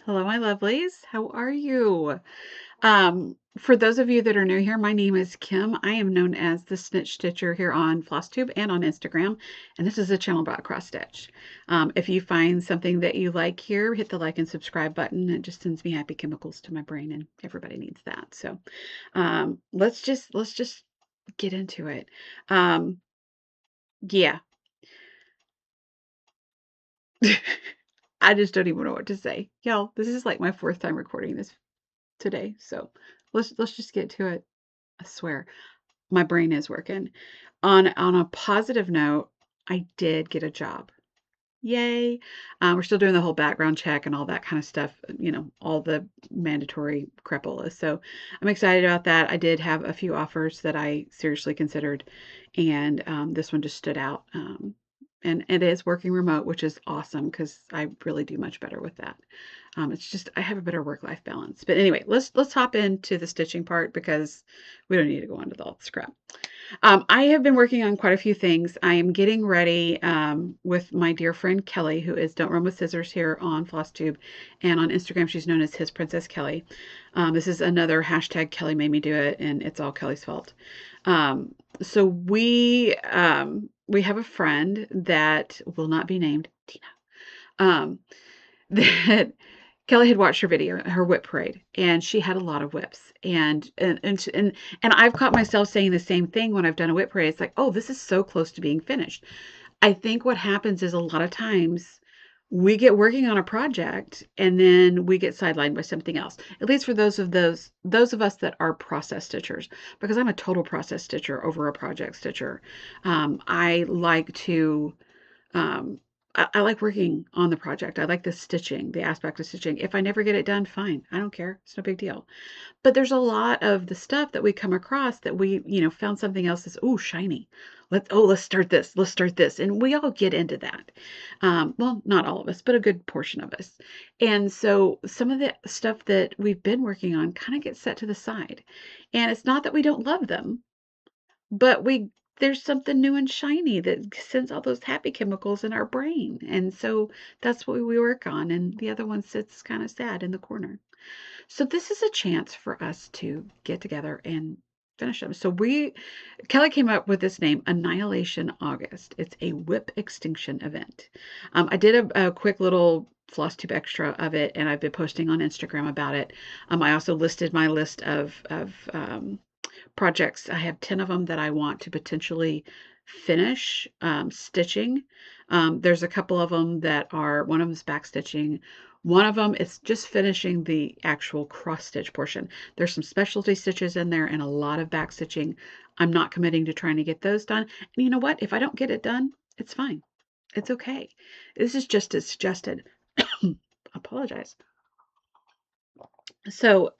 Hello, my lovelies. How are you? For those of you that are new here, my name is Kim. I am known as the Snitch Stitcher here on FlossTube and on Instagram, and this is a channel about cross stitch. If you find something that you like here, hit the like and subscribe button. It just sends me happy chemicals to my brain, and everybody needs that. So, let's just get into it. Yeah. I just don't even know what to say. Y'all, this is like my fourth time recording this today. So let's just get to it. I swear, my brain is working. On a positive note, I did get a job. Yay. We're still doing the whole background check and all that kind of stuff, all the mandatory crepola. So I'm excited about that. I did have a few offers that I seriously considered, and this one just stood out. And it is working remote, which is awesome because I really do much better with that. It's just I have a better work-life balance. But anyway, let's hop into the stitching part because we don't need to go into all the scrap. I have been working on quite a few things. I am getting ready with my dear friend Kelly, who is Don't Run with Scissors here on FlossTube, and on Instagram she's known as His Princess Kelly. This is another hashtag Kelly made me do it, and it's all Kelly's fault. So we have a friend that will not be named, Tina, that Kelly had watched her video, her whip parade, and she had a lot of whips. And I've caught myself saying the same thing when I've done a whip parade. It's like, oh, this is so close to being finished. I think what happens is a lot of times we get working on a project and then we get sidelined by something else. At least for those of us that are process stitchers, because I'm a total process stitcher over a project stitcher. I like to I like working on the project. I like the stitching, the aspect of stitching. If I never get it done, fine. I don't care. It's no big deal. But there's a lot of the stuff that we come across that we, found something else that's, oh, shiny. Let's start this. Let's start this. And we all get into that. Well, not all of us, but a good portion of us. And so some of the stuff that we've been working on kind of gets set to the side. And it's not that we don't love them, but there's something new and shiny that sends all those happy chemicals in our brain. And so that's what we work on. And the other one sits kind of sad in the corner. So this is a chance for us to get together and finish them. So Kelly came up with this name, Annihilation August. It's a whip extinction event. I did a quick little FlossTube extra of it, and I've been posting on Instagram about it. I also listed my list of projects. I have 10 of them that I want to potentially finish stitching. There's a couple of them that are, one of them is back stitching. One of them is just finishing the actual cross stitch portion. There's some specialty stitches in there and a lot of back stitching. I'm not committing to trying to get those done. And you know what? If I don't get it done, it's fine. It's okay. This is just as suggested. Apologize. So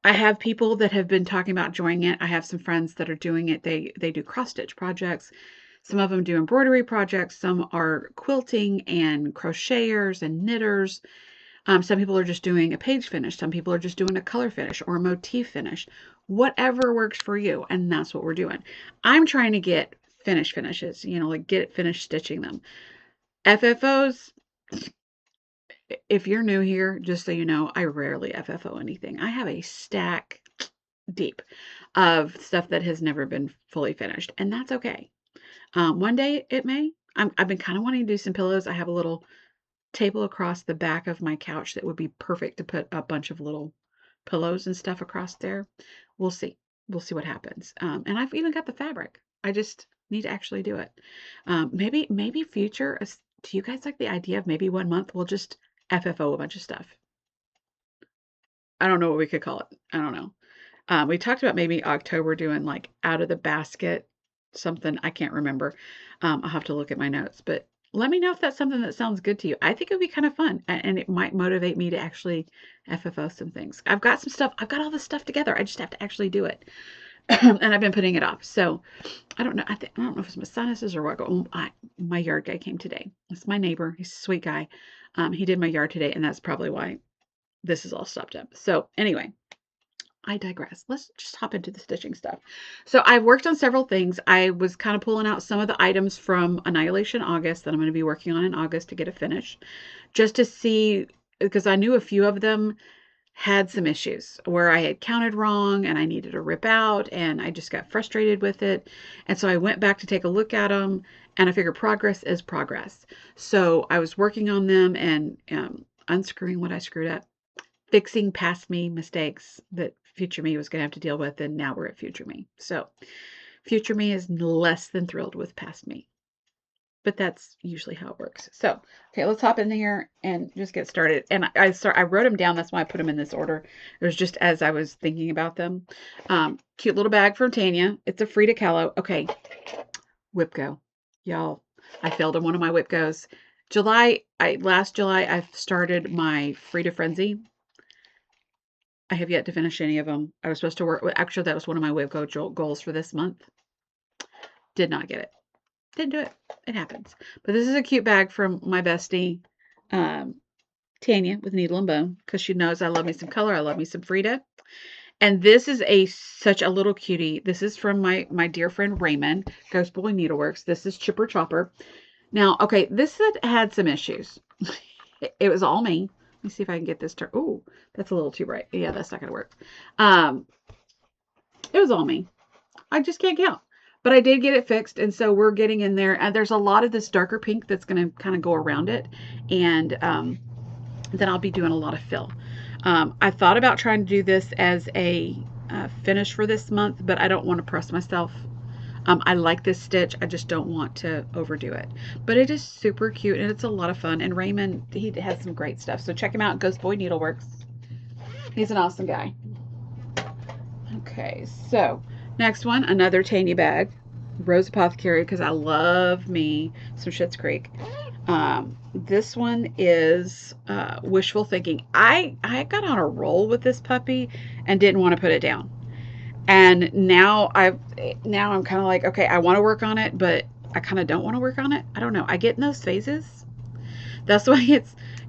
I have people that have been talking about joining it. I have some friends that are doing it. They do cross stitch projects. Some of them do embroidery projects. Some are quilting and crocheters and knitters. Some people are just doing a page finish. Some people are just doing a color finish or a motif finish. Whatever works for you, and that's what we're doing. I'm trying to get finishes, like get finished stitching them. FFOs, if you're new here, just so you know, I rarely FFO anything. I have a stack deep of stuff that has never been fully finished, and that's okay. One day it may. I've been kind of wanting to do some pillows. I have a little table across the back of my couch that would be perfect to put a bunch of little pillows and stuff across there. We'll see. We'll see what happens. And I've even got the fabric. I just need to actually do it. Maybe future. Do you guys like the idea of maybe 1 month we'll just FFO a bunch of stuff? I don't know what we could call it. I don't know. We talked about maybe October doing like out of the basket something. I can't remember. I'll have to look at my notes, but let me know if that's something that sounds good to you. I think it would be kind of fun, and it might motivate me to actually FFO some things. I've got some stuff. I've got all this stuff together. I just have to actually do it. And I've been putting it off. So I don't know. I don't know if it's my sinuses or what. My yard guy came today. It's my neighbor. He's a sweet guy. He did my yard today, and that's probably why this is all stopped up. So anyway, I digress. Let's just hop into the stitching stuff. So I've worked on several things. I was kind of pulling out some of the items from Annihilation August that I'm going to be working on in August to get a finish, just to see because I knew a few of them had some issues where I had counted wrong and I needed to rip out, and I just got frustrated with it. And so I went back to take a look at them, and I figured progress is progress. So I was working on them and unscrewing what I screwed up, fixing past me mistakes that future me was going to have to deal with. And now we're at future me. So future me is less than thrilled with past me. But that's usually how it works. So, okay, let's hop in here and just get started. And I wrote them down. That's why I put them in this order. It was just as I was thinking about them. Cute little bag from Tanya. It's a Friday Kahlo. Okay, WIPGO. Y'all, I failed on one of my WIPGOs. Last July, I started my Frida Frenzy. I have yet to finish any of them. I was supposed to work. Actually, that was one of my WIPGO goals for this month. Did not get it. Didn't do it. It happens. But this is a cute bag from my bestie, Tanya, with Needle and Bone, because she knows I love me some color. I love me some Frida. And this is such a little cutie. This is from my dear friend Raymond, Ghost Boy Needleworks. This is Chipper Chopper. Now, okay, this had some issues. It was all me. Let me see if I can get this to. Oh, that's a little too bright. Yeah, that's not going to work. It was all me. I just can't count. But I did get it fixed, and so we're getting in there. And there's a lot of this darker pink that's going to kind of go around it. And then I'll be doing a lot of fill. I thought about trying to do this as a finish for this month, but I don't want to press myself. I like this stitch. I just don't want to overdo it. But it is super cute, and it's a lot of fun. And Raymond, he has some great stuff. So check him out, Ghost Boy Needleworks. He's an awesome guy. Okay, so next one, another Tanya bag. Rose Apothecary, because I love me some Schitt's Creek. This one is Wishful Thinking. I got on a roll with this puppy and didn't want to put it down. And now I'm kind of like, okay, I want to work on it, but I kind of don't want to work on it. I don't know. I get in those phases. That's why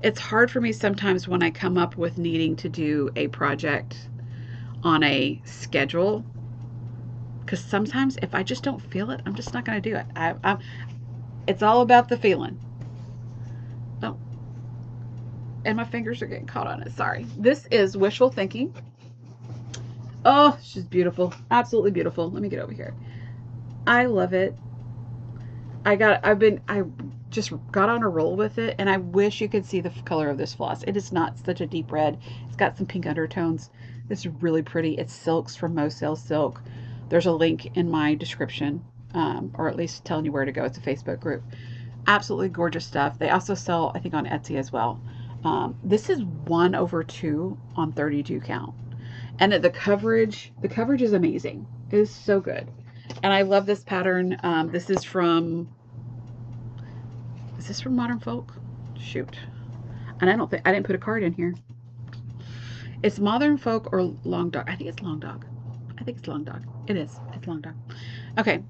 it's hard for me sometimes when I come up with needing to do a project on a schedule. Because sometimes if I just don't feel it, I'm just not going to do it. It's all about the feeling. Oh, and my fingers are getting caught on it. Sorry. This is Wishful Thinking. Oh, she's beautiful. Absolutely beautiful. Let me get over here. I love it. I just got on a roll with it, and I wish you could see the color of this floss. It is not such a deep red. It's got some pink undertones. It's really pretty. It's silks from Moselle Silk. There's a link in my description, or at least telling you where to go. It's a Facebook group. Absolutely gorgeous stuff. They also sell, I think, on Etsy as well. This is 1/2 on 32 count. And the coverage is amazing. It is so good. And I love this pattern. This is from Modern Folk? Shoot. And I didn't put a card in here. It's Modern Folk or Long Dog. I think it's Long Dog. It is. It's Long Dog. Okay.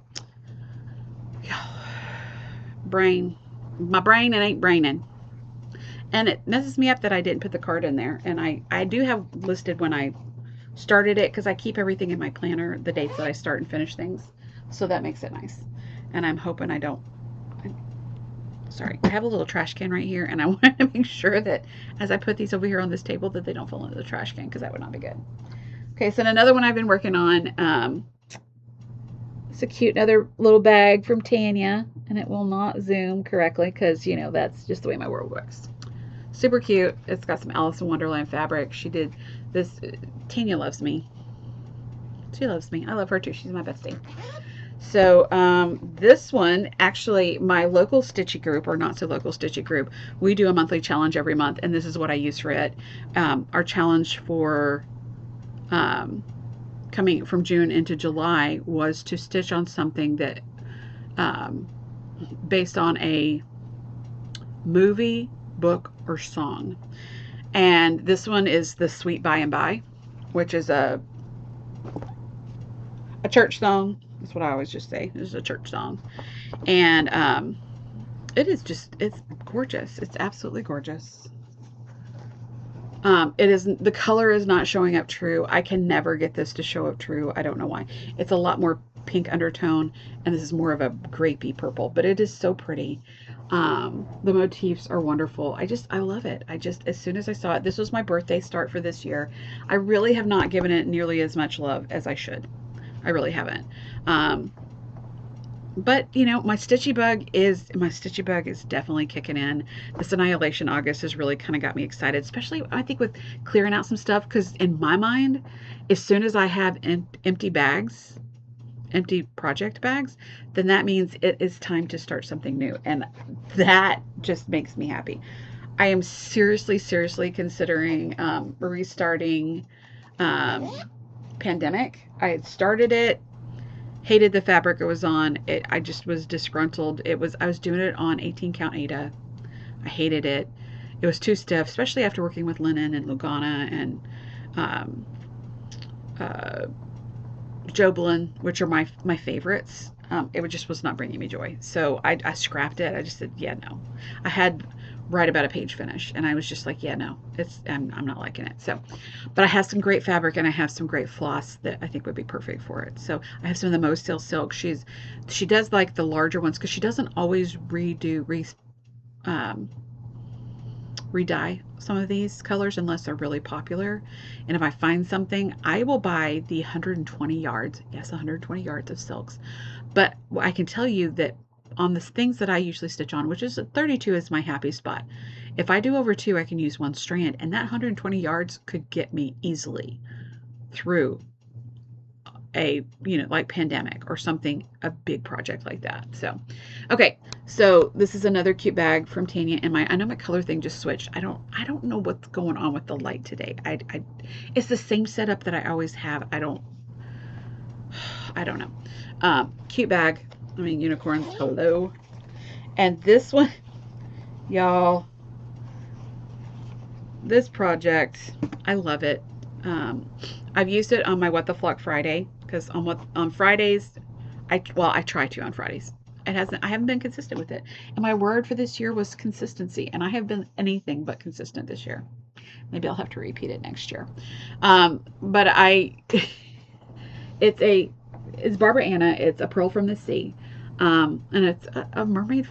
My brain, it ain't braining. And it messes me up that I didn't put the card in there. And I do have listed when I started it, because I keep everything in my planner, the dates that I start and finish things. So that makes it nice. And I'm hoping I have a little trash can right here, and I want to make sure that as I put these over here on this table that they don't fall into the trash can, because that would not be good. Okay, so another one I've been working on. It's a cute another little bag from Tanya, and it will not zoom correctly because, you know, that's just the way my world works. Super cute. It's got some Alice in Wonderland fabric. She did this. Tanya loves me. She loves me. I love her too. She's my bestie. So this one, actually, my local Stitchy group, or not so local Stitchy group, we do a monthly challenge every month, and this is what I use for it. Our challenge for coming from June into July was to stitch on something that based on a movie, book, or song. And this one is The Sweet By and By, which is a church song. That's what I always just say. This is a church song. And it's gorgeous. It's absolutely gorgeous. The color is not showing up true. I can never get this to show up true. I don't know why. It's a lot more pink undertone, and this is more of a grapey purple, but it is so pretty. The motifs are wonderful. I love it. As soon as I saw it, this was my birthday start for this year. I really have not given it nearly as much love as I should. I really haven't. Um, but you know, my stitchy bug is definitely kicking in. This Annihilation August has really kind of got me excited, especially I think with clearing out some stuff. Because in my mind, as soon as I have empty project bags, then that means it is time to start something new, and that just makes me happy. I am seriously considering restarting um, Pandemic. I had started it, hated the fabric it was on. I just was disgruntled. I was doing it on 18 count Ada. I hated it. It was too stiff, especially after working with linen and Lugana and um, uh, Joblin, which are my favorites. It just was not bringing me joy. So I scrapped it. I just said, yeah, no. I had right about a page finish, and I was just like, yeah, no, I'm not liking it. So, but I have some great fabric, and I have some great floss that I think would be perfect for it. So I have some of the Most Steel Silk. She does like the larger ones because she doesn't always um, redye some of these colors unless they're really popular. And if I find something, I will buy the 120 yards. Yes, 120 yards of silks. But I can tell you that on the things that I usually stitch on, which is 32 is my happy spot. If I do over 2, I can use one strand, and that 120 yards could get me easily through a, like Pandemic or something, a big project like that. So, okay, so this is another cute bag from Tanya, and I know my color thing just switched. I don't know what's going on with the light today. It's the same setup that I always have. I don't know. Cute bag. I mean, unicorns. Hello. And this one, y'all, this project, I love it. I've used it on my What the Flock Friday, because on Fridays, I try to on Fridays. I haven't been consistent with it. And my word for this year was consistency, and I have been anything but consistent this year. Maybe I'll have to repeat it next year. But it's Barbara Anna. It's a Pearl from the Sea, and it's a mermaid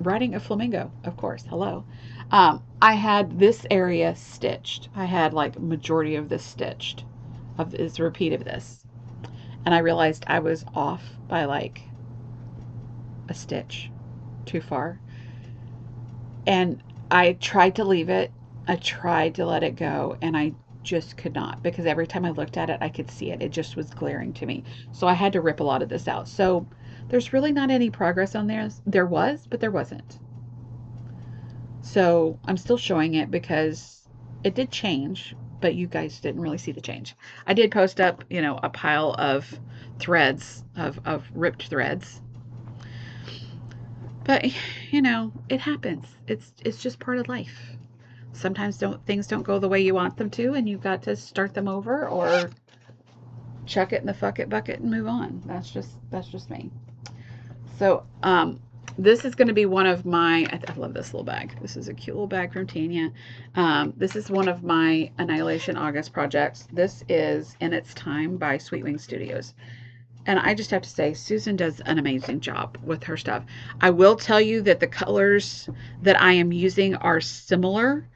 riding a flamingo, of course. Hello. I had this area stitched. I had like majority of this stitched, of this repeat of this, and I realized I was off by like a stitch too far, and I tried to leave it. I tried to let it go, and I just could not, because every time I looked at it, I could see it. It just was glaring to me. So I had to rip a lot of this out. So there's really not any progress on there. There was, but there wasn't. So I'm still showing it because it did change, but you guys didn't really see the change. I did post up, a pile of threads, of ripped threads. But, it happens. It's just part of life. Sometimes things don't go the way you want them to, and you've got to start them over or chuck it in the fuck it bucket and move on. That's just me. So, this is going to be one of my, I love this little bag. This is a cute little bag from Tanya. This is one of my Annihilation August projects. This is In Its Time by Sweet Wing Studios. And I just have to say, Susan does an amazing job with her stuff. I will tell you that the colors that I am using are similar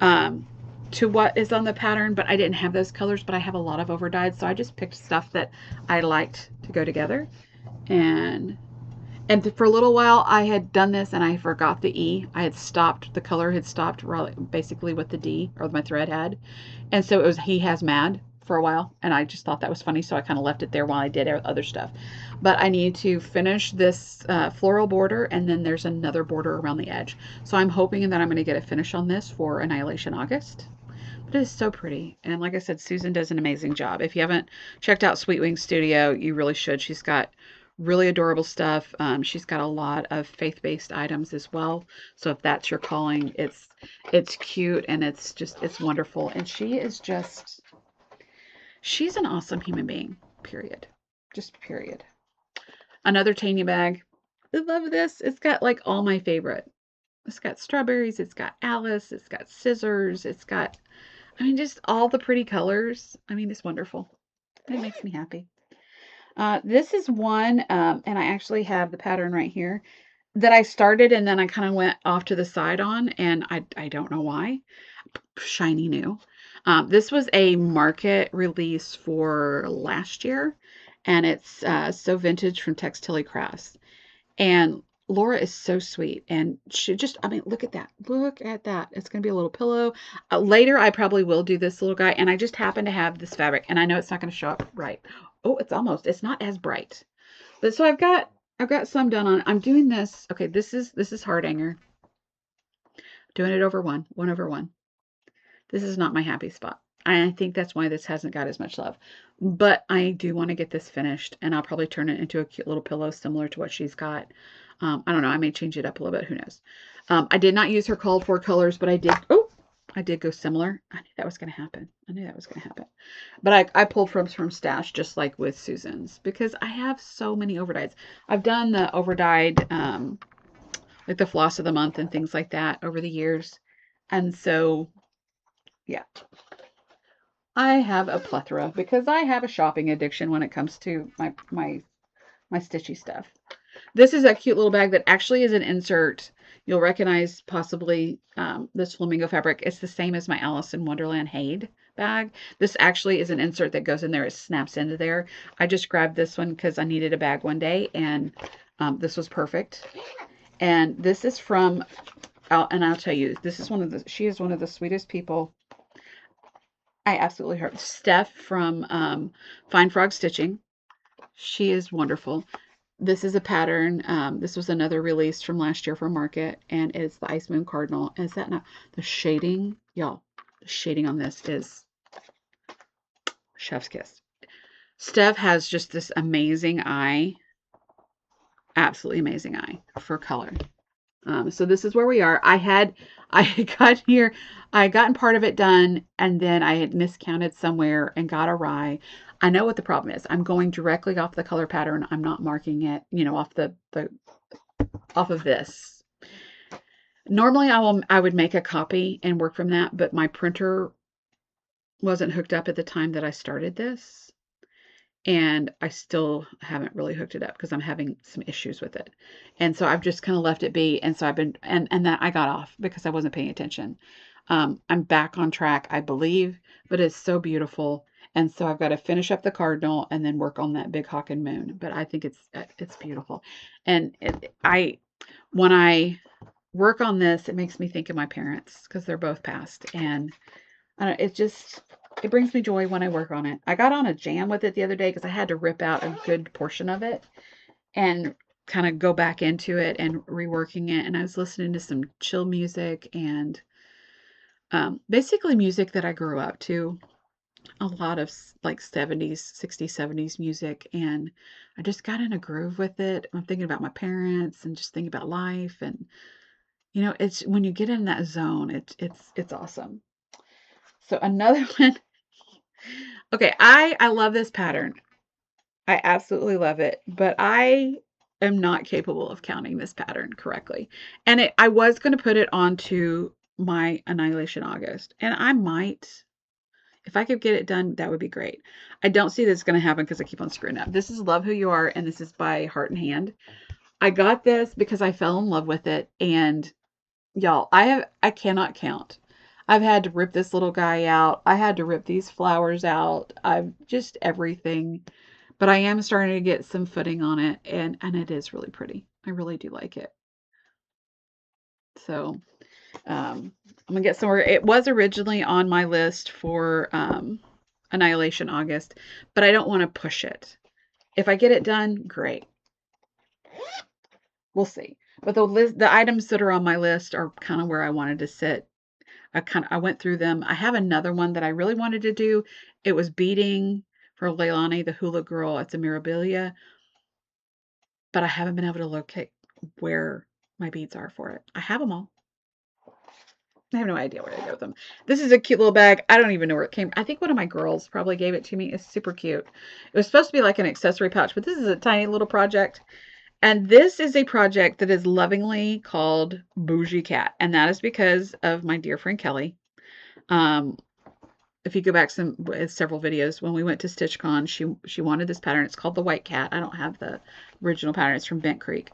to what is on the pattern, but I didn't have those colors, but I have a lot of overdyed, so I just picked stuff that I liked to go together. And for a little while, I had done this and I forgot the E. I had stopped, the color had stopped basically with the D, or my thread had. And so it was He Has Mad for a while, and I just thought that was funny, so I kind of left it there while I did other stuff. But I need to finish this floral border, and then there's another border around the edge. So I'm hoping that I'm going to get a finish on this for Annihilation August. But it is so pretty. And like I said, Susan does an amazing job. If you haven't checked out Sweet Wing Studio, you really should. She's got really adorable stuff. She's got a lot of faith-based items as well. So if that's your calling, it's cute, and it's wonderful. And she's an awesome human being, period. Just period. Another Tanya bag. I love this. It's got like all my favorite. It's got strawberries. It's got Alice. It's got scissors. It's got, just all the pretty colors. It's wonderful. It makes me happy. This is one, and I actually have the pattern right here. that I started and then I kind of went off to the side on, and I don't know why. Shiny new. This was a market release for last year, and it's So Vintage from Textile Crafts. And Laura is so sweet, and she just, I mean, look at that. Look at that. It's going to be a little pillow. Later, I probably will do this little guy, and I just happen to have this fabric, and I know it's not going to show up right. Oh, it's not as bright. But so I've got some done on. I'm doing this. Okay, this is Hardanger. Doing it over one over one. This is not my happy spot. I think that's why this hasn't got as much love. But I do want to get this finished, and I'll probably turn it into a cute little pillow similar to what she's got. I don't know. I may change it up a little bit. Who knows? I did not use her called for colors, but I did. Oh, I did go similar. I knew that was going to happen. But I pulled from stash, just like with Susan's, because I have so many overdyes. I've done the overdyed, like the floss of the month and things like that over the years. And so, yeah, I have a plethora because I have a shopping addiction when it comes to my stitchy stuff. This is a cute little bag that actually is an insert. You'll recognize possibly this flamingo fabric. It's the same as my Alice in Wonderland Haid bag. This actually is an insert that goes in there. It snaps into there. I just grabbed this one because I needed a bag one day, and this was perfect. And this is from, and I'll tell you, she is one of the sweetest people. I absolutely heard Steph from Fine Frog Stitching. She is wonderful. This is a pattern. This was another release from last year for market, and it's the Ice Moon Cardinal. Is that not the shading? Y'all, the shading on this is chef's kiss. Steph has just this amazing eye, absolutely amazing eye for color. So this is where we are. I had gotten part of it done, and then I had miscounted somewhere and got awry. I know what the problem is. I'm going directly off the color pattern. I'm not marking it, off off of this. Normally I would make a copy and work from that, but my printer wasn't hooked up at the time that I started this. And I still haven't really hooked it up because I'm having some issues with it. And so I've just kind of left it be. And so I've been, and that I got off because I wasn't paying attention. I'm back on track, I believe, but it's so beautiful. And so I've got to finish up the cardinal and then work on that big hawk and moon. But I think it's beautiful. And when I work on this, it makes me think of my parents because they're both passed. And it brings me joy when I work on it. I got on a jam with it the other day because I had to rip out a good portion of it and kind of go back into it and reworking it. And I was listening to some chill music and basically music that I grew up to. A lot of like 70s, 60s, 70s music. And I just got in a groove with it. I'm thinking about my parents and just thinking about life. And, it's when you get in that zone, it's awesome. So another one. Okay, I love this pattern. I absolutely love it, but I am not capable of counting this pattern correctly. And I was going to put it onto my Annihilation August, and I might, if I could get it done, that would be great. I don't see this going to happen because I keep on screwing up. This is Love Who You Are, and this is by Heart and Hand. I got this because I fell in love with it, and y'all, I cannot count. I've had to rip this little guy out. I had to rip these flowers out. I've just everything. But I am starting to get some footing on it, and it is really pretty. I really do like it. So I'm gonna get somewhere. It was originally on my list for Annihilation August, but I don't want to push it. If I get it done, great. We'll see. But the items that are on my list are kind of where I wanted to sit. I went through them. I have another one that I really wanted to do. It was beading for Leilani, the hula girl. It's a Mirabilia. But I haven't been able to locate where my beads are for it. I have them all. I have no idea where to go with them. This is a cute little bag. I don't even know where it came. I think one of my girls probably gave it to me. It's super cute. It was supposed to be like an accessory pouch, but this is a tiny little project. And this is a project that is lovingly called Bougie Cat. And that is because of my dear friend Kelly. If you go back several videos, when we went to StitchCon, she wanted this pattern. It's called the White Cat. I don't have the original pattern. It's from Bent Creek.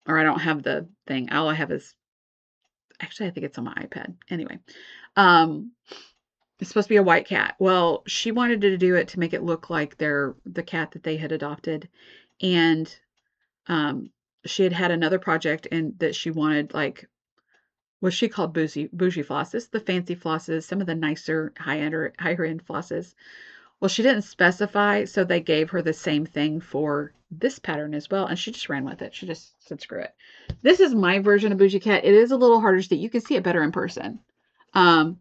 or I don't have the thing. All I have is, actually, I think it's on my iPad. Anyway, um, it's supposed to be a white cat. Well, she wanted to do it to make it look like the cat that they had adopted. And um, she had had another project and that she wanted, like, what she called bougie flosses, the fancy flosses, some of the nicer higher end flosses. Well, she didn't specify, so they gave her the same thing for this pattern as well, and she just ran with it. She just said, screw it. This is my version of Bougie Cat. It is a little harder to see. You can see it better in person. Um,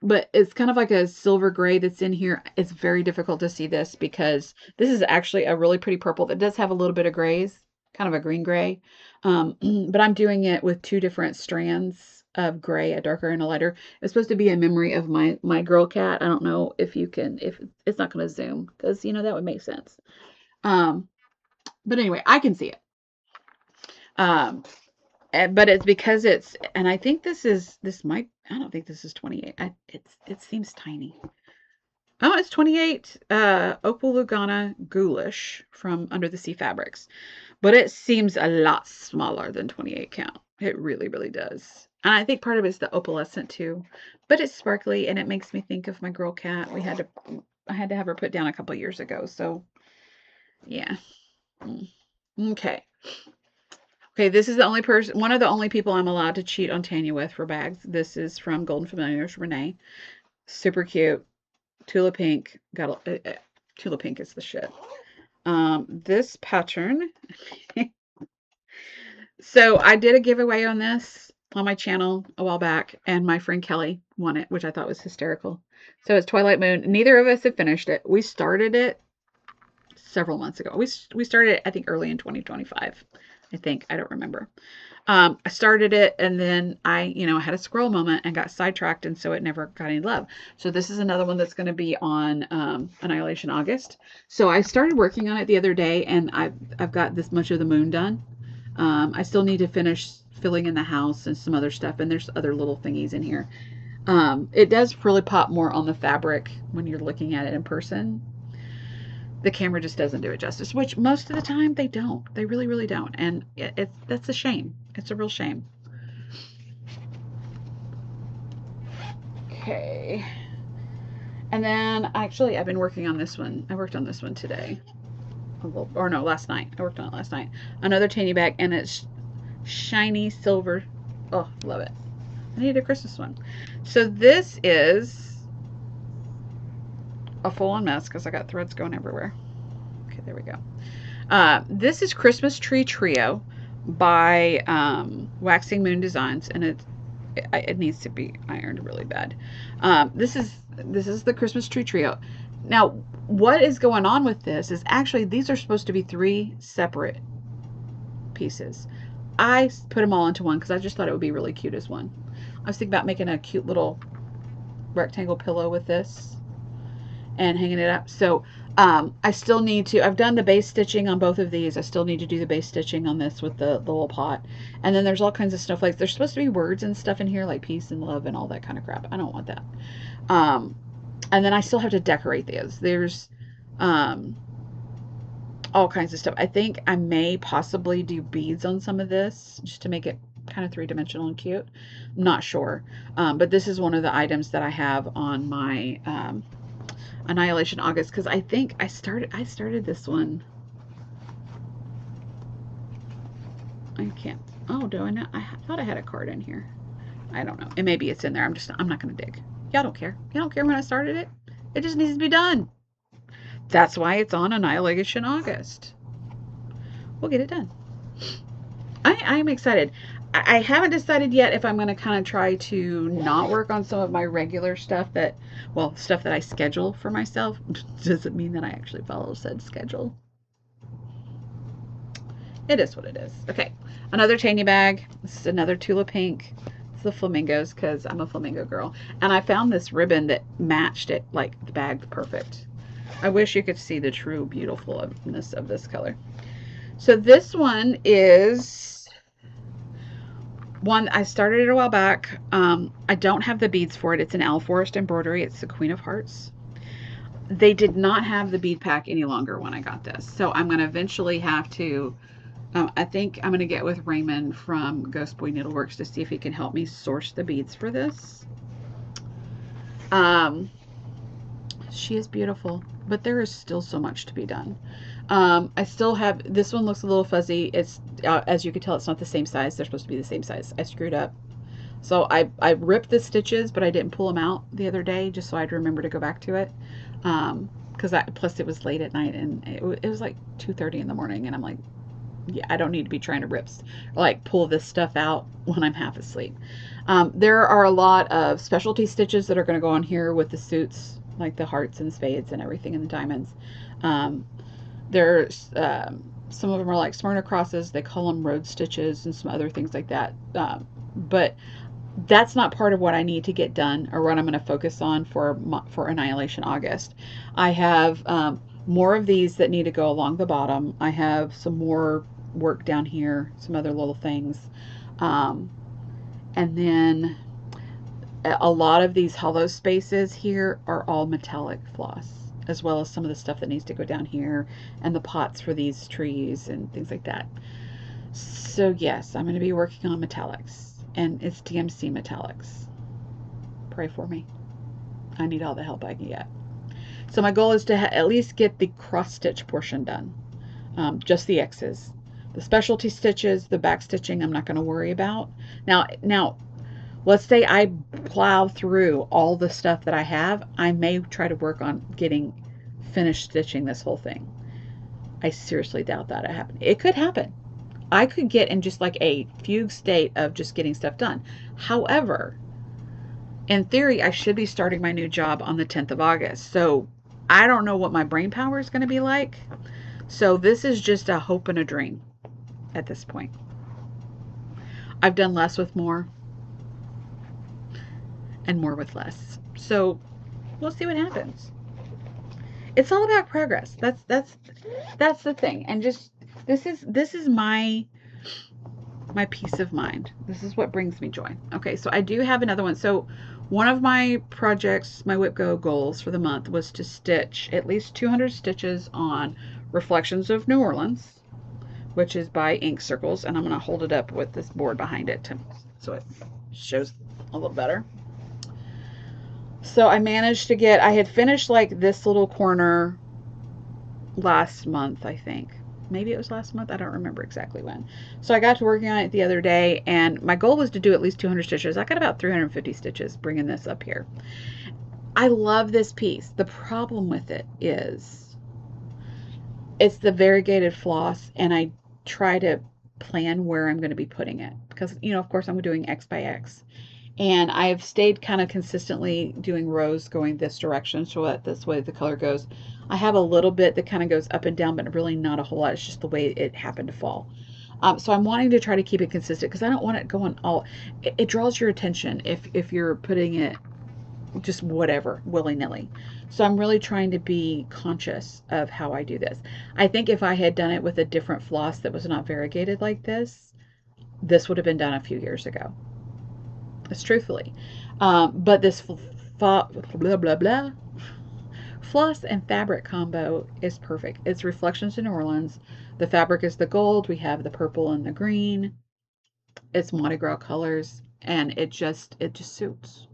but it's kind of like a silver gray that's in here. It's very difficult to see this because this is actually a really pretty purple that does have a little bit of grays, kind of a green gray. But I'm doing it with two different strands of gray, a darker and a lighter. It's supposed to be a memory of my girl cat. I don't know if you can, if it's not going to zoom because, you know, that would make sense. Um, but anyway, I can see it. But it's because it's, and I think I don't think this is 28. It seems tiny. Oh, it's 28 Opal Lugana Ghoulish from Under the Sea Fabrics. But it seems a lot smaller than 28 count. It really, really does. And I think part of it is the opalescent too. But it's sparkly and it makes me think of my girl cat. I had to have her put down a couple years ago. So yeah. Okay. Okay, this is the only person, one of the only people I'm allowed to cheat on Tanya with for bags. This is from Golden Familiars, Renee. Super cute. Tula Pink. Tula Pink is the shit. This pattern. So I did a giveaway on this on my channel a while back, and my friend Kelly won it, which I thought was hysterical. So it's Twilight Moon. Neither of us have finished it. We started it several months ago. We started it, I think, early in 2025. I think. I don't remember. I started it and then I had a squirrel moment and got sidetracked, and so it never got any love. So this is another one that's going to be on Annihilation August. So I started working on it the other day, and I've got this much of the moon done. I still need to finish filling in the house and some other stuff, and there's other little thingies in here. It does really pop more on the fabric when you're looking at it in person. The camera just doesn't do it justice, which most of the time they don't. They really, really don't. And that's a shame. It's a real shame. Okay. And then actually I've been working on this one. I worked on this one today. Or no, last night. I worked on it last night. Another tiny bag, and it's shiny silver. Oh, love it. I need a Christmas one. So this is a full-on mess because I got threads going everywhere. Okay, there we go. This is Christmas Tree Trio by Waxing Moon Designs, and it needs to be ironed really bad. This is the Christmas Tree Trio. Now, what is going on with this is actually these are supposed to be 3 separate pieces. I put them all into one because I just thought it would be really cute as one. I was thinking about making a cute little rectangle pillow with this and hanging it up. So I still need to, I've done the base stitching on both of these. I still need to do the base stitching on this with the little pot. And then there's all kinds of snowflakes. There's supposed to be words and stuff in here like peace and love and all that kind of crap. I don't want that. And then I still have to decorate these. There's all kinds of stuff. I think I may possibly do beads on some of this just to make it kind of 3-dimensional and cute. I'm not sure. But this is one of the items that I have on my Annihilation August, because I think I started this one. I can't. Oh, do I not? I thought I had a card in here. I don't know. And maybe it's in there. I'm not going to dig. Y'all don't care. Y'all don't care when I started it. It just needs to be done. That's why it's on Annihilation August. We'll get it done. I'm excited. I haven't decided yet if I'm going to kind of try to not work on some of my regular stuff stuff that I schedule for myself. Doesn't mean that I actually follow said schedule. It is what it is. Okay, another tiny bag. This is another Tula Pink. It's the flamingos because I'm a flamingo girl. And I found this ribbon that matched it, like the bag, perfect. I wish you could see the true beautifulness of this color. So this one is one I started it a while back. I don't have the beads for it. It's an Owl Forest embroidery. It's the Queen of Hearts. They did not have the bead pack any longer when I got this, so I'm going to eventually have to I think I'm going to get with Raymond from Ghost Boy Needleworks to see if he can help me source the beads for this. Um, she is beautiful, but there is still so much to be done. I still have, this one looks a little fuzzy. It's, as you can tell, it's not the same size. They're supposed to be the same size. I screwed up. So I ripped the stitches, but I didn't pull them out the other day just so I'd remember to go back to it. Because plus it was late at night and it was like 2:30 in the morning, and I'm like, yeah, I don't need to be trying to like pull this stuff out when I'm half asleep. There are a lot of specialty stitches that are going to go on here with the suits, like the hearts and spades and everything and the diamonds. Um, there's some of them are like Smyrna crosses. They call them road stitches and some other things like that. But that's not part of what I need to get done or what I'm going to focus on for Annihilation August. I have more of these that need to go along the bottom. I have some more work down here, some other little things. Um, and then a lot of these hollow spaces here are all metallic floss, as well as some of the stuff that needs to go down here and the pots for these trees and things like that. So yes, I'm going to be working on metallics, and it's DMC metallics. Pray for me. I need all the help I can get. So my goal is to at least get the cross stitch portion done, just the X's. The specialty stitches, the back stitching, I'm not going to worry about. Now, let's say I plow through all the stuff that I have. I may try to work on getting finished stitching this whole thing. I seriously doubt that it happened. It could happen. I could get in just like a fugue state of just getting stuff done. However, in theory, I should be starting my new job on the 10th of August. So I don't know what my brain power is going to be like. So this is just a hope and a dream at this point. I've done less with more and more with less. So we'll see what happens. It's all about progress. That's the thing. And just this is my peace of mind. This is what brings me joy. Okay, so I do have another one. So one of my projects, my WIPGO goals for the month was to stitch at least 200 stitches on Reflections of New Orleans, which is by Ink Circles, and I'm going to hold it up with this board behind it so it shows a little better. So I managed to get, I had finished like this little corner last month, I think. Maybe it was last month. I don't remember exactly when. So I got to working on it the other day, and my goal was to do at least 200 stitches. I got about 350 stitches bringing this up here. I love this piece. The problem with it is it's the variegated floss, and I try to plan where I'm going to be putting it because, you know, of course, I'm doing X by X. And I've stayed kind of consistently doing rows going this direction so that this way the color goes. I have a little bit that kind of goes up and down, but really not a whole lot. It's just the way it happened to fall. So I'm wanting to try to keep it consistent because I don't want it going all, it draws your attention if you're putting it just whatever, willy-nilly. So I'm really trying to be conscious of how I do this. I think if I had done it with a different floss that was not variegated like this would have been done a few years ago. It's truthfully. But this blah, blah, blah, floss and fabric combo is perfect. It's Reflections in New Orleans. The fabric is the gold. We have the purple and the green. It's Mardi Gras colors, and it just suits.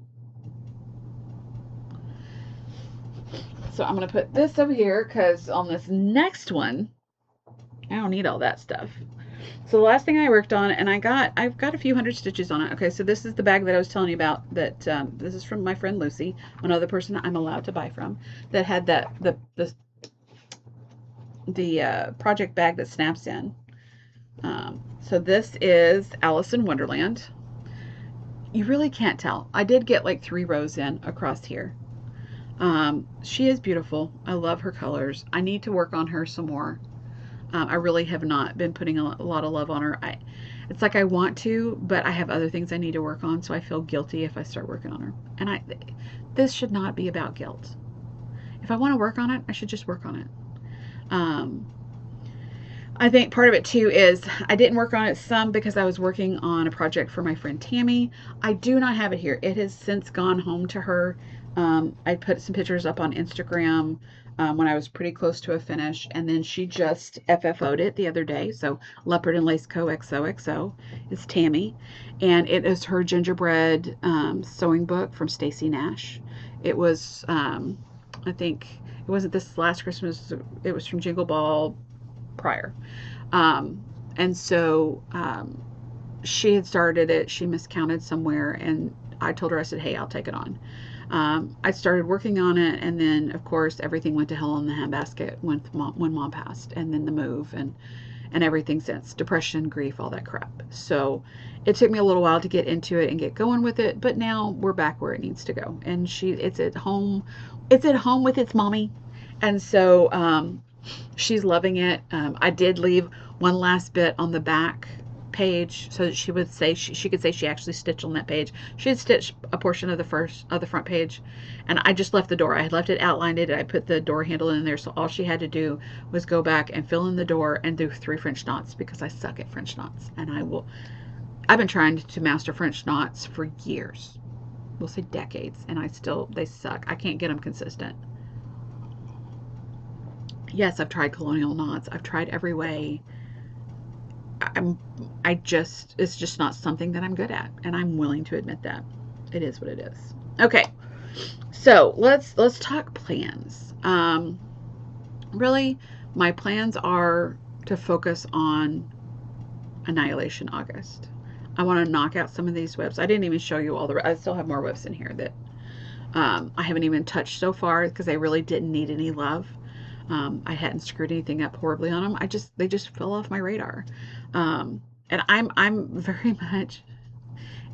So I'm going to put this over here because on this next one, I don't need all that stuff. So the last thing I worked on, and I've got a few hundred stitches on it. Okay, so this is the bag that I was telling you about. That this is from my friend Lucy, another person I'm allowed to buy from. That had the project bag that snaps in. So this is Alice in Wonderland. You really can't tell. I did get like 3 rows in across here. She is beautiful. I love her colors. I need to work on her some more. I really have not been putting a lot of love on her. It's like I want to, but I have other things I need to work on, so I feel guilty if I start working on her. And this should not be about guilt. If I want to work on it, I should just work on it. I think part of it too is I didn't work on it some because I was working on a project for my friend Tammi. I do not have it here. It has since gone home to her. I put some pictures up on Instagram when I was pretty close to a finish, and then she just FFO'd it the other day. So Leopard and Lace Co. XOXO is Tammi, and it is her gingerbread sewing book from Stacy Nash. It was, I think, it wasn't this last Christmas. It was from Jingle Ball prior, and so she had started it. She miscounted somewhere, and I told her, I said, hey, I'll take it on. I started working on it, and then, of course, everything went to hell in the handbasket when mom passed, and then the move, and everything since. Depression, grief, all that crap. So it took me a little while to get into it and get going with it, but now we're back where it needs to go. And it's at home. It's at home with its mommy. And so she's loving it. I did leave one last bit on the back page so that she would say she could say she actually stitched on that page. She had stitched a portion of the front page, and I just left the door. I had left it outlined it, and I put the door handle in there, so all she had to do was go back and fill in the door and do 3 French knots, because I suck at French knots, and I've been trying to master French knots for years. We'll say decades, and they suck. I can't get them consistent. Yes, I've tried colonial knots. I've tried every way. It's just not something that I'm good at, and I'm willing to admit that. It is what it is. Okay, so let's talk plans. Really, my plans are to focus on Annihilation August. I want to knock out some of these WIPs. I didn't even show you all I still have more WIPs in here that I haven't even touched so far, because they really didn't need any love. I hadn't screwed anything up horribly on them. They just fell off my radar. And I'm very much,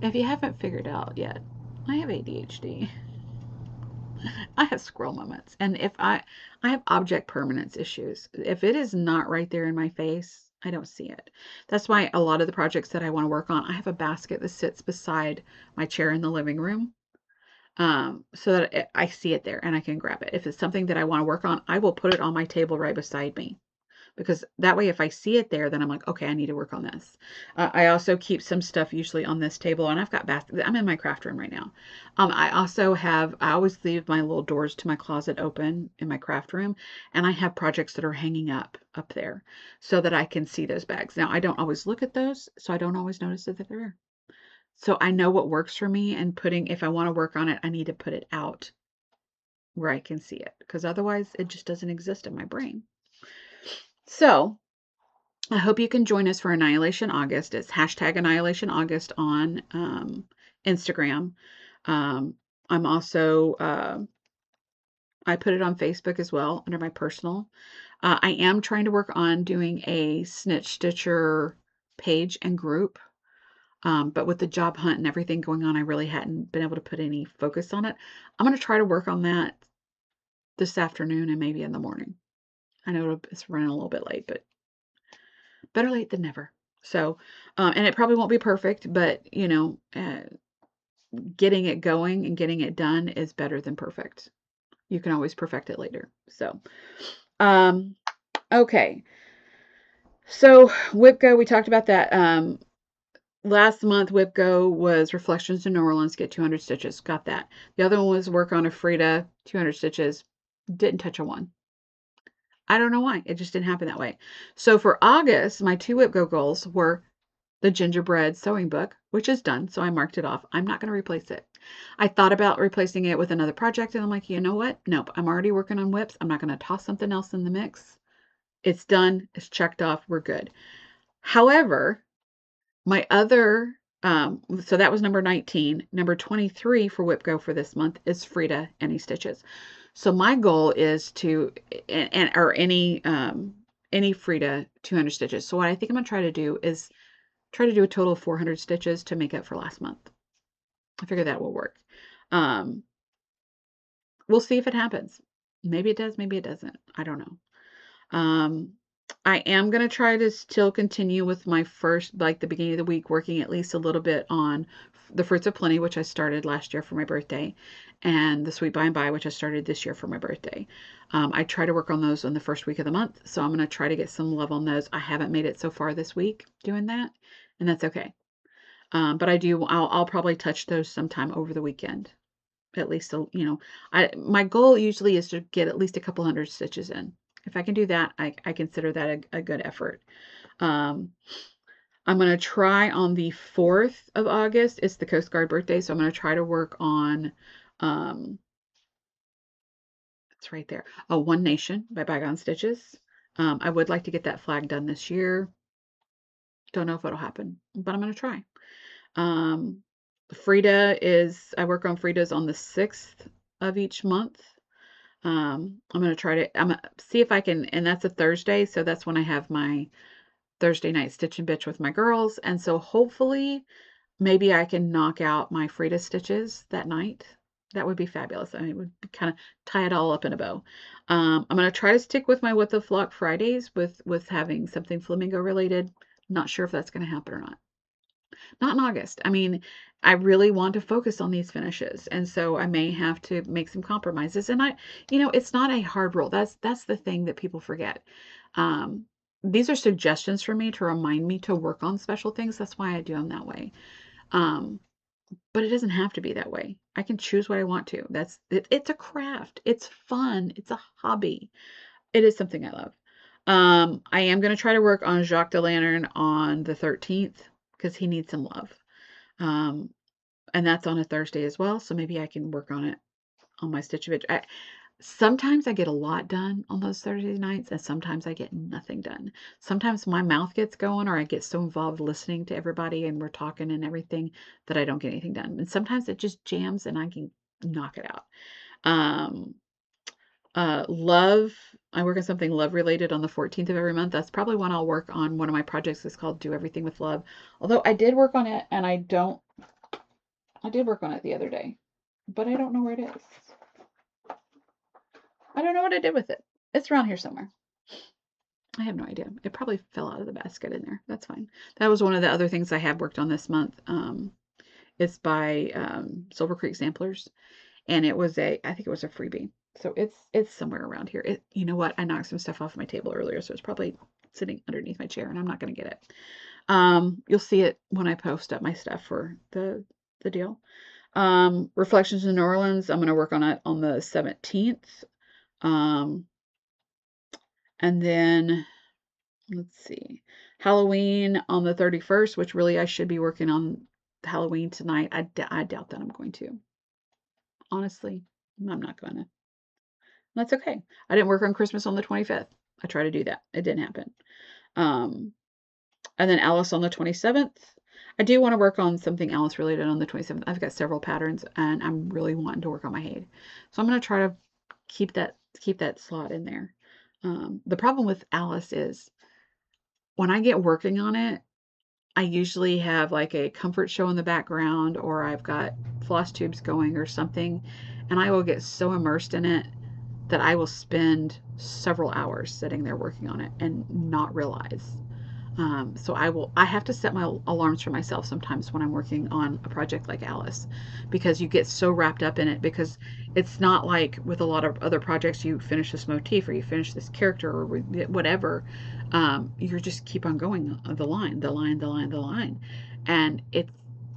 if you haven't figured out yet, I have ADHD. I have squirrel moments. And if I have object permanence issues. If it is not right there in my face, I don't see it. That's why a lot of the projects that I want to work on, I have a basket that sits beside my chair in the living room. So that I see it there and I can grab it. If it's something that I want to work on, I will put it on my table right beside me, because that way, if I see it there, then I'm like, okay, I need to work on this. I also keep some stuff usually on this table, and I've got baskets. I'm in my craft room right now. I always leave my little doors to my closet open in my craft room, and I have projects that are hanging up there so that I can see those bags. Now, I don't always look at those, so I don't always notice that they're there. So I know what works for me, and if I want to work on it, I need to put it out where I can see it, because otherwise it just doesn't exist in my brain. So I hope you can join us for Annihilation August. It's hashtag Annihilation August on Instagram. I'm also, I put it on Facebook as well under my personal. I am trying to work on doing a Snitch Stitcher page and group. But with the job hunt and everything going on, I really hadn't been able to put any focus on it. I'm going to try to work on that this afternoon and maybe in the morning. I know it's running a little bit late, but better late than never. So, and it probably won't be perfect, but getting it going and getting it done is better than perfect. You can always perfect it later. So, okay. So WIPGO, we talked about that. Last month, WIPGO was Reflections in New Orleans, get 200 stitches. Got that. The other one was work on a Frida, 200 stitches. Didn't touch a one. I don't know why. It just didn't happen that way. So for August, my 2 WIPGO goals were the Gingerbread sewing book, which is done. So I marked it off. I'm not going to replace it. I thought about replacing it with another project, and I'm like, you know what? Nope. I'm already working on WIPs. I'm not going to toss something else in the mix. It's done. It's checked off. We're good. However, my other, so that was number 19. Number 23 for WIPGO for this month is Frida, Any Stitches. So my goal is to, or any Frida 200 stitches. So what I think I'm going to try to do is try to do a total of 400 stitches to make up for last month. I figure that will work. We'll see if it happens. Maybe it does, maybe it doesn't. I don't know. I am going to try to still continue with my first, like the beginning of the week, working at least a little bit on the Fruits of Plenty, which I started last year for my birthday, and the Sweet By and By, which I started this year for my birthday. I try to work on those in the first week of the month, so I'm going to try to get some love on those. I haven't made it so far this week doing that, and that's okay. But I'll probably touch those sometime over the weekend. at least, my goal usually is to get at least a couple hundred stitches in. If I can do that, I consider that a good effort. Um, I'm going to try on the 4th of August. It's the Coast Guard birthday, so I'm going to try to work on, um, it's right there. Oh, One Nation by Bygone Stitches. I would like to get that flag done this year. Don't know if it'll happen, but I'm going to try. Um, I work on Frida's on the 6th of each month. I'm going to I'm going to see if I can, and that's a Thursday. So that's when I have my Thursday night stitch and bitch with my girls. And so hopefully maybe I can knock out my Frida stitches that night. That would be fabulous. I mean, it would kind of tie it all up in a bow. I'm going to try to stick with my What the Flock Fridays with having something Flamingo related. Not sure if that's going to happen or not. Not in August. I mean, I really want to focus on these finishes, and so I may have to make some compromises. And it's not a hard rule. That's the thing that people forget. Um, these are suggestions for me to remind me to work on special things. That's why I do them that way. Um, but it doesn't have to be that way. I can choose what I want to. It's a craft. It's fun. It's a hobby. It is something I love. I am going to try to work on Jacques the Lantern on the 13th because he needs some love. Um, and that's on a Thursday as well, so maybe I can work on it on my Stitch of It. Sometimes I get a lot done on those Thursday nights, and sometimes I get nothing done. Sometimes my mouth gets going, or I get so involved listening to everybody and we're talking and everything that I don't get anything done. And sometimes it just jams and I can knock it out. Um, Love, I work on something love related on the 14th of every month. That's probably when I'll work on one of my projects. It's called Do Everything with Love. Although I did work on it and I did work on it the other day, but I don't know where it is. I don't know what I did with it. It's around here somewhere. I have no idea. It probably fell out of the basket in there. That's fine. That was one of the other things I have worked on this month. It's by Silver Creek Samplers, and I think it was a freebie. So it's somewhere around here. You know what? I knocked some stuff off my table earlier, so it's probably sitting underneath my chair, and I'm not going to get it. You'll see it when I post up my stuff for the deal. Reflections in New Orleans, I'm going to work on it on the 17th. And then let's see, Halloween on the 31st, which really I should be working on Halloween tonight. I doubt that I'm going to. Honestly, I'm not going to. That's okay. I didn't work on Christmas on the 25th. I tried to do that. It didn't happen. And then Alice on the 27th. I do want to work on something Alice related on the 27th. I've got several patterns and I'm really wanting to work on my Haid. So I'm going to try to keep that slot in there. The problem with Alice is when I get working on it, I usually have like a comfort show in the background or I've got FlossTubes going or something, and I will get so immersed in it that I will spend several hours sitting there working on it and not realize. So I have to set my alarms for myself sometimes when I'm working on a project like Alice, because you get so wrapped up in it, because it's not like with a lot of other projects, you finish this motif or you finish this character or whatever. You just keep on going the line. And it's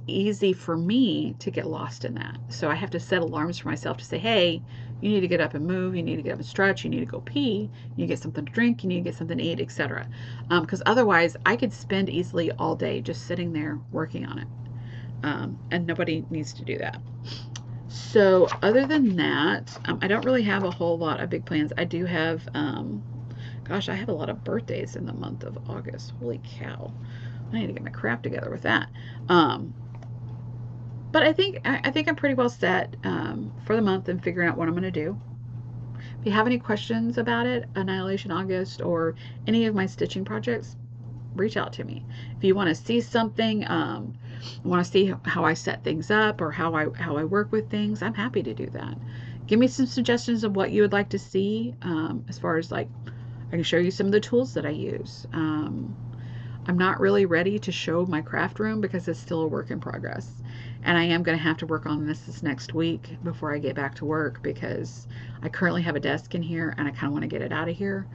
easy for me to get lost in that. So I have to set alarms for myself to say, hey, you need to get up and move, you need to get up and stretch, you need to go pee, you need to get something to drink, you need to get something to eat, etc. Because otherwise I could spend easily all day just sitting there working on it. And nobody needs to do that. So other than that, I don't really have a whole lot of big plans. I do have, gosh, I have a lot of birthdays in the month of August. Holy cow. I need to get my crap together with that. But I think I'm pretty well set for the month and figuring out what I'm going to do. If you have any questions about it, Annihilation August, or any of my stitching projects, reach out to me. If you want to see something, want to see how I set things up or how I work with things, I'm happy to do that. Give me some suggestions of what you would like to see, as far as like I can show you some of the tools that I use. I'm not really ready to show my craft room because it's still a work in progress. And I am going to have to work on this next week before I get back to work, because I currently have a desk in here and I kind of want to get it out of here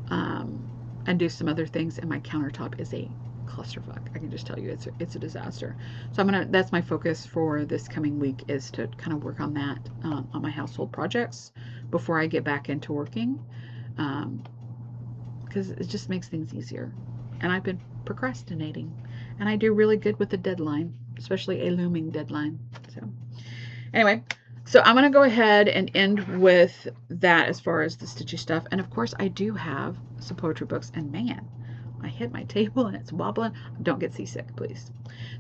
and do some other things. And my countertop is a clusterfuck. I can just tell you it's a disaster. So that's my focus for this coming week, is to kind of work on that, on my household projects before I get back into working, because it just makes things easier. And I've been procrastinating, and I do really good with the deadline, especially a looming deadline. So anyway, so I'm going to go ahead and end with that as far as the stitchy stuff. And of course, I do have some poetry books, and man, I hit my table and it's wobbling. Don't get seasick, please.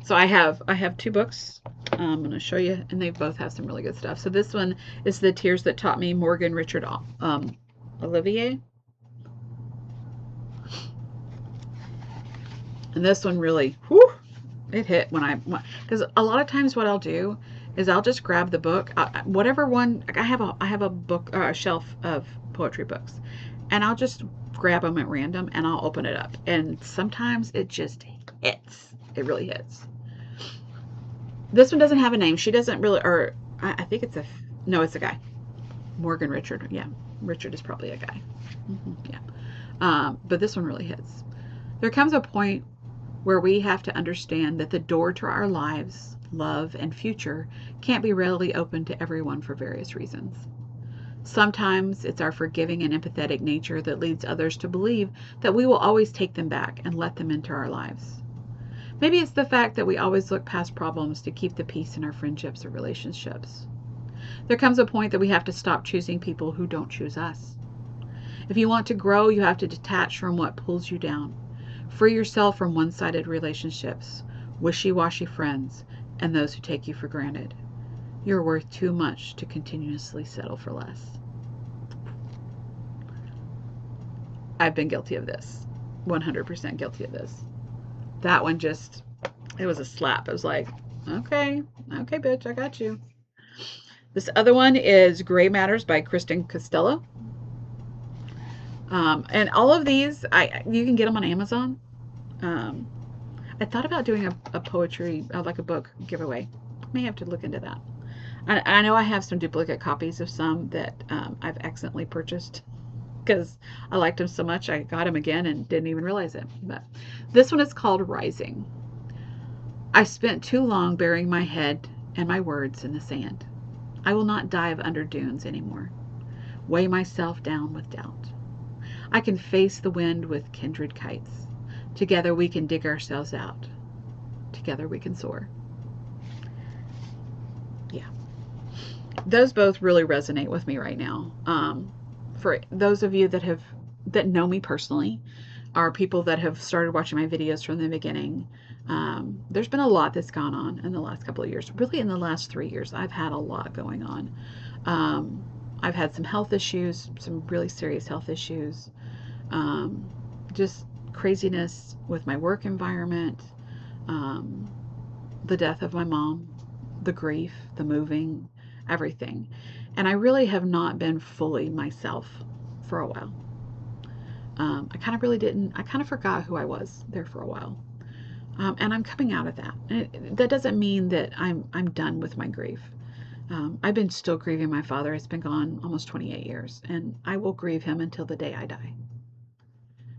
So I have 2 books. I'm going to show you, and they both have some really good stuff. So this one is The Tears That Taught Me, Morgan Richard Olivier. And this one really, whew, it hit because a lot of times what I'll do is I'll just grab the book, whatever one. I have a book, a shelf of poetry books, and I'll just grab them at random and I'll open it up. And sometimes it just hits. It really hits. This one doesn't have a name. She doesn't really, or I think it's it's a guy. Morgan Richard. Yeah, Richard is probably a guy. Yeah. But this one really hits. There comes a point where we have to understand that the door to our lives, love, and future can't be readily open to everyone for various reasons. Sometimes it's our forgiving and empathetic nature that leads others to believe that we will always take them back and let them into our lives. Maybe it's the fact that we always look past problems to keep the peace in our friendships or relationships. There comes a point that we have to stop choosing people who don't choose us. If you want to grow, you have to detach from what pulls you down. Free yourself from one-sided relationships, wishy-washy friends, and those who take you for granted. You're worth too much to continuously settle for less. I've been guilty of this. 100% guilty of this. That one just, it was a slap. It was like, okay, bitch, I got you. This other one is Gray Matters by Kristen Costello. And all of these, you can get them on Amazon. I thought about doing a poetry, like a book giveaway. May have to look into that. I know I have some duplicate copies of some that I've accidentally purchased because I liked them so much. I got them again and didn't even realize it. But this one is called Rising. I spent too long burying my head and my words in the sand. I will not dive under dunes anymore. Weigh myself down with doubt. I can face the wind with kindred kites. Together we can dig ourselves out. Together we can soar. Yeah. Those both really resonate with me right now. For those of you that know me personally, are people that have started watching my videos from the beginning, there's been a lot that's gone on in the last couple of years. Really in the last 3 years, I've had a lot going on. I've had some health issues, some really serious health issues, just craziness with my work environment, the death of my mom, the grief, the moving, everything. And I really have not been fully myself for a while. I kind of forgot who I was there for a while. And I'm coming out of that. And that doesn't mean that I'm done with my grief. I've been still grieving my father. It's been gone almost 28 years, and I will grieve him until the day I die.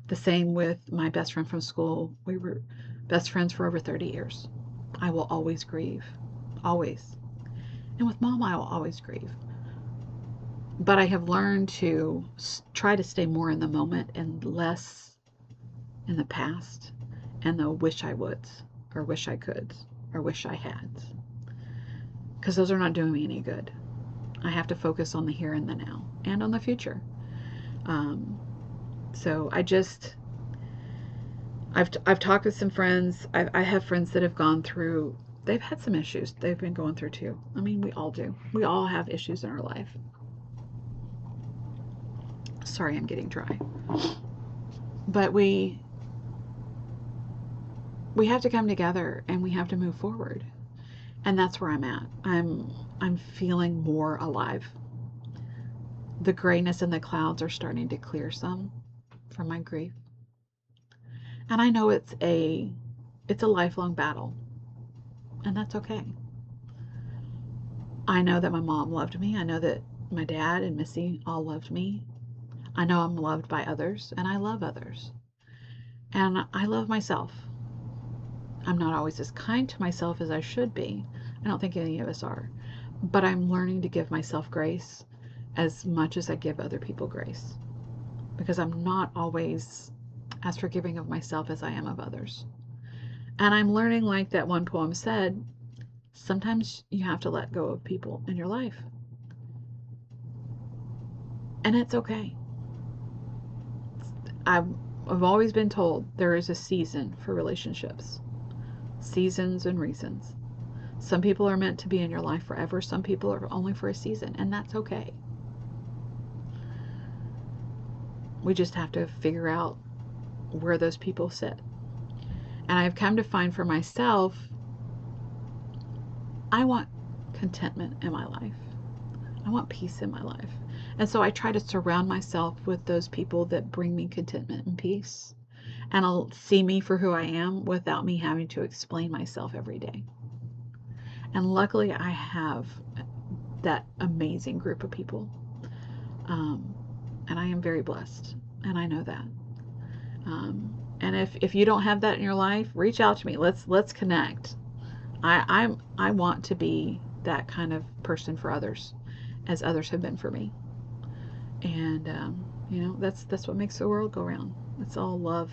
The same with my best friend from school. We were best friends for over 30 years. I will always grieve. Always. And with Mom, I will always grieve. But I have learned to try to stay more in the moment and less in the past and the wish I would, or wish I could, or wish I had. Because those are not doing me any good. I have to focus on the here and the now and on the future. So I've talked with some friends. I have friends that have gone through, they've had some issues they've been going through too. I mean, we all do. We all have issues in our life. Sorry, I'm getting dry. But we have to come together and we have to move forward. And that's where I'm at. I'm feeling more alive. The grayness in the clouds are starting to clear some from my grief. And I know it's a lifelong battle. And that's okay. I know that my mom loved me. I know that my dad and Missy all loved me. I know I'm loved by others, and I love others. And I love myself. I'm not always as kind to myself as I should be. I don't think any of us are. But I'm learning to give myself grace as much as I give other people grace, because I'm not always as forgiving of myself as I am of others. And I'm learning, like that one poem said, sometimes you have to let go of people in your life. And it's okay. I've, I've always been told there is a season for relationships, seasons and reasons. Some people are meant to be in your life forever. Some people are only for a season, and that's okay. We just have to figure out where those people sit. And I've come to find for myself, I want contentment in my life. I want peace in my life. And so I try to surround myself with those people that bring me contentment and peace. And I'll see me for who I am without me having to explain myself every day. And luckily, I have that amazing group of people. And I am very blessed. And I know that. And if you don't have that in your life, reach out to me. Let's connect. I want to be that kind of person for others, as others have been for me. And that's what makes the world go round. It's all love.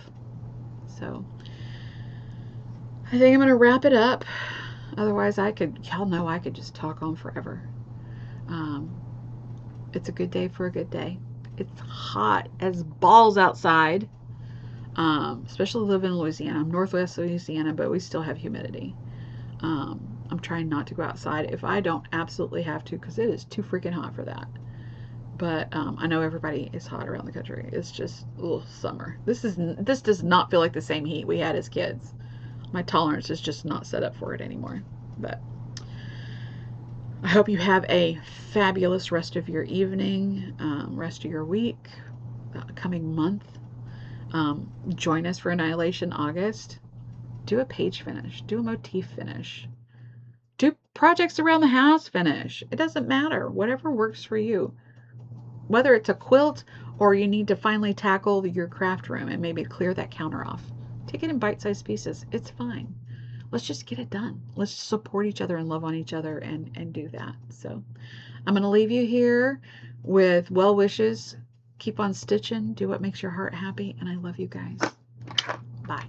So I think I'm gonna wrap it up. Otherwise, y'all know I could just talk on forever. Um, it's a good day for a good day. It's hot as balls outside. Especially living in Louisiana. I'm northwest Louisiana, but we still have humidity. I'm trying not to go outside if I don't absolutely have to, because it is too freaking hot for that. But I know everybody is hot around the country. It's just summer. This does not feel like the same heat we had as kids. My tolerance is just not set up for it anymore. But I hope you have a fabulous rest of your evening, rest of your week, coming month. Join us for Annihilation August. Do a page finish. Do a motif finish. Do projects around the house finish. It doesn't matter. Whatever works for you. Whether it's a quilt or you need to finally tackle your craft room and maybe clear that counter off. Take it in bite-sized pieces. It's fine. Let's just get it done. Let's support each other and love on each other and do that. So I'm going to leave you here with well wishes. Keep on stitching. Do what makes your heart happy. And I love you guys. Bye.